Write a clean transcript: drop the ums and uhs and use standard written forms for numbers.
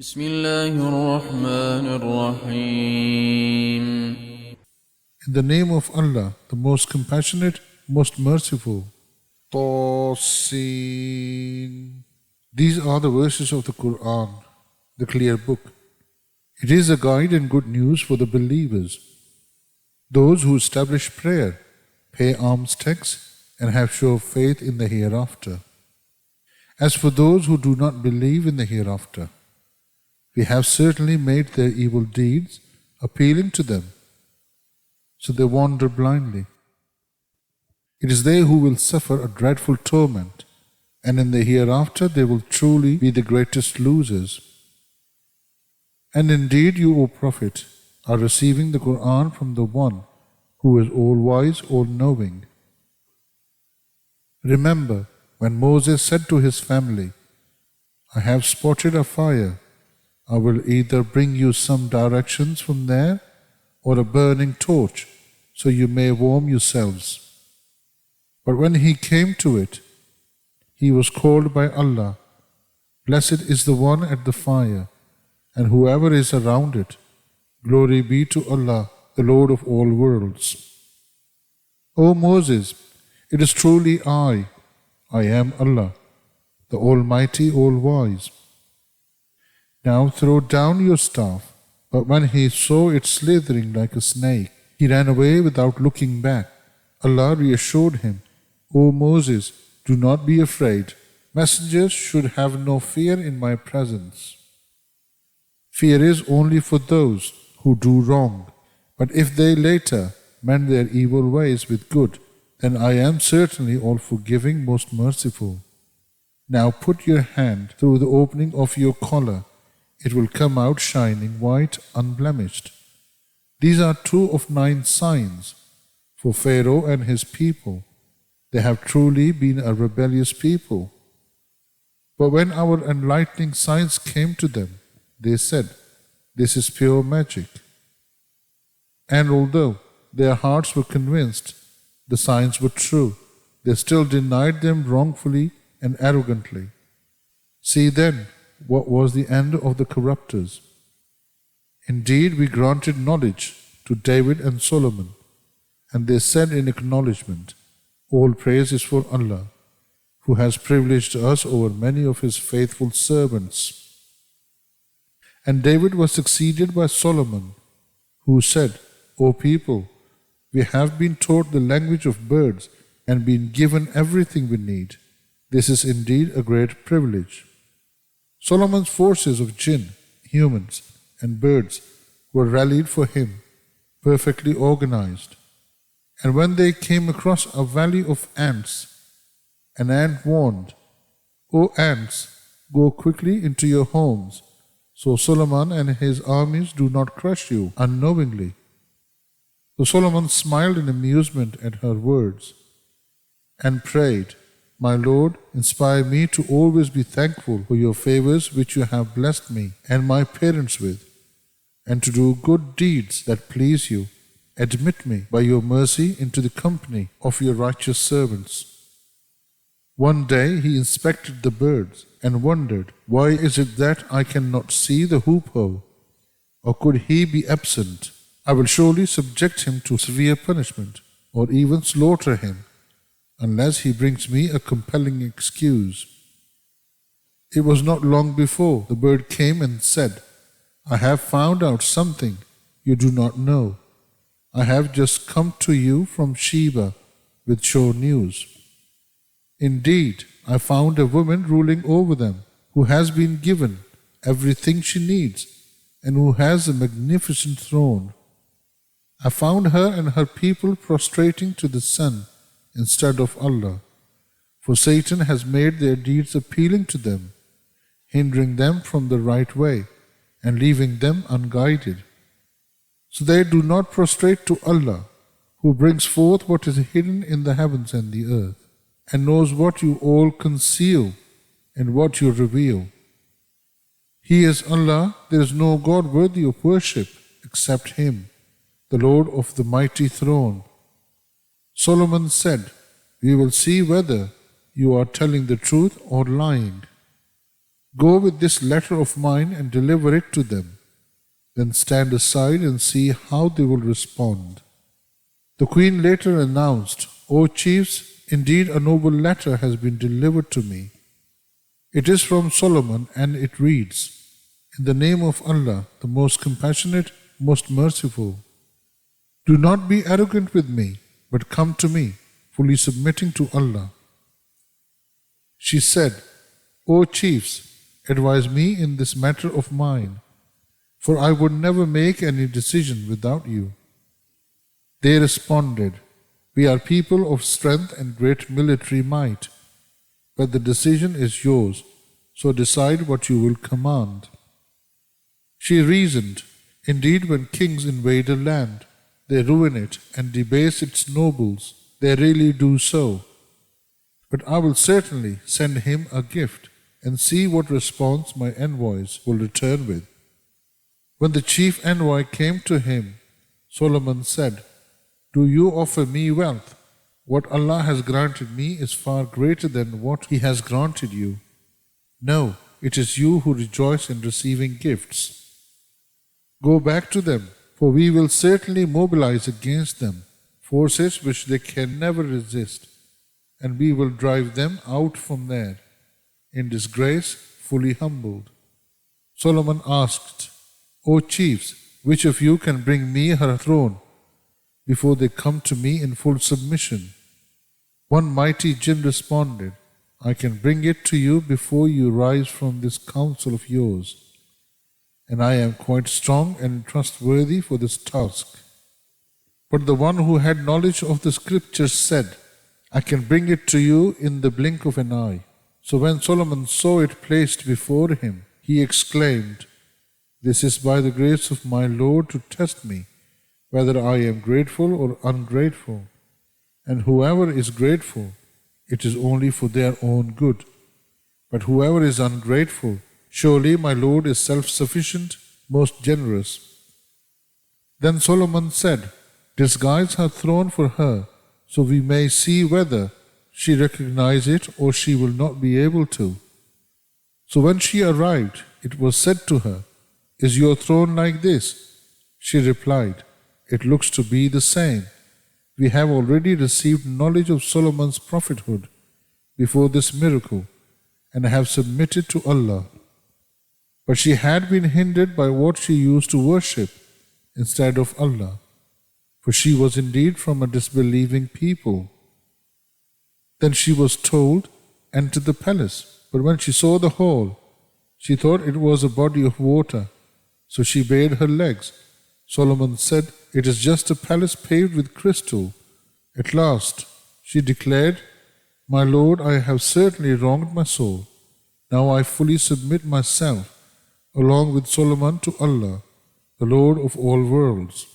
بسم الله الرحمن الرحيم. In the name of Allah, the most compassionate, most merciful. Tasin. These are the verses of the Qur'an, the clear book. It is a guide and good news for the believers, those who establish prayer, pay alms tax, and have sure faith in the hereafter. As for those who do not believe in the hereafter, we have certainly made their evil deeds appealing to them, so they wander blindly. It is they who will suffer a dreadful torment, and in the hereafter they will truly be the greatest losers. And indeed you, O Prophet, are receiving the Qur'an from the One who is all-wise, all-knowing. Remember when Moses said to his family, I have spotted a fire. I will either bring you some directions from there or a burning torch, so you may warm yourselves. But when he came to it, he was called by Allah, Blessed is the one at the fire, and whoever is around it. Glory be to Allah, the Lord of all worlds. O Moses, it is truly I am Allah, the Almighty, All-Wise. Now throw down your staff. But when he saw it slithering like a snake, he ran away without looking back. Allah reassured him, O Moses, do not be afraid. Messengers should have no fear in my presence. Fear is only for those who do wrong. But if they later mend their evil ways with good, then I am certainly all forgiving, most merciful. Now put your hand through the opening of your collar. It will come out shining white, unblemished. These are 2 of 9 signs for Pharaoh and his people. They have truly been a rebellious people. But when our enlightening signs came to them, they said, This is pure magic. And although their hearts were convinced the signs were true, they still denied them wrongfully and arrogantly. See then, what was the end of the corruptors? Indeed, we granted knowledge to David and Solomon, and they said in acknowledgement, All praise is for Allah, who has privileged us over many of his faithful servants. And David was succeeded by Solomon, who said, O people, we have been taught the language of birds and been given everything we need. This is indeed a great privilege. Solomon's forces of jinn, humans, and birds were rallied for him, perfectly organized. And when they came across a valley of ants, an ant warned, O ants, go quickly into your homes, so Solomon and his armies do not crush you unknowingly. So Solomon smiled in amusement at her words and prayed, My Lord, inspire me to always be thankful for your favors which you have blessed me and my parents with, and to do good deeds that please you. Admit me by your mercy into the company of your righteous servants. One day he inspected the birds and wondered, Why is it that I cannot see the hoopoe? Or could he be absent? I will surely subject him to severe punishment, or even slaughter him, unless he brings me a compelling excuse. It was not long before the bird came and said, I have found out something you do not know. I have just come to you from Sheba with sure news. Indeed, I found a woman ruling over them, who has been given everything she needs, and who has a magnificent throne. I found her and her people prostrating to the sun instead of Allah, for Satan has made their deeds appealing to them, hindering them from the right way and leaving them unguided. So they do not prostrate to Allah, who brings forth what is hidden in the heavens and the earth, and knows what you all conceal and what you reveal. He is Allah, there is no God worthy of worship except Him, the Lord of the mighty throne. Solomon said, We will see whether you are telling the truth or lying. Go with this letter of mine and deliver it to them. Then stand aside and see how they will respond. The queen later announced, O chiefs, indeed a noble letter has been delivered to me. It is from Solomon and it reads, In the name of Allah, the most compassionate, most merciful. Do not be arrogant with me, but come to me, fully submitting to Allah. She said, O chiefs, advise me in this matter of mine, for I would never make any decision without you. They responded, We are people of strength and great military might, but the decision is yours, so decide what you will command. She reasoned, Indeed, when kings invade a land, they ruin it and debase its nobles. They really do so. But I will certainly send him a gift and see what response my envoys will return with. When the chief envoy came to him, Solomon said, Do you offer me wealth? What Allah has granted me is far greater than what He has granted you. No, it is you who rejoice in receiving gifts. Go back to them, for we will certainly mobilize against them forces which they can never resist, and we will drive them out from there, in disgrace, fully humbled. Solomon asked, O chiefs, which of you can bring me her throne before they come to me in full submission? One mighty jinn responded, I can bring it to you before you rise from this council of yours, and I am quite strong and trustworthy for this task. But the one who had knowledge of the scriptures said, I can bring it to you in the blink of an eye. So when Solomon saw it placed before him, he exclaimed, This is by the grace of my Lord to test me, whether I am grateful or ungrateful. And whoever is grateful, it is only for their own good. But whoever is ungrateful, surely my Lord is self-sufficient, most generous. Then Solomon said, Disguise her throne for her, so we may see whether she recognize it or she will not be able to. So when she arrived, it was said to her, Is your throne like this? She replied, It looks to be the same. We have already received knowledge of Solomon's prophethood before this miracle and have submitted to Allah. But she had been hindered by what she used to worship instead of Allah, for she was indeed from a disbelieving people. Then she was told, Enter the palace. But when she saw the hall, she thought it was a body of water, so she bared her legs. Solomon said, It is just a palace paved with crystal. At last, she declared, My Lord, I have certainly wronged my soul. Now I fully submit myself, along with Solomon, to Allah, the Lord of all worlds.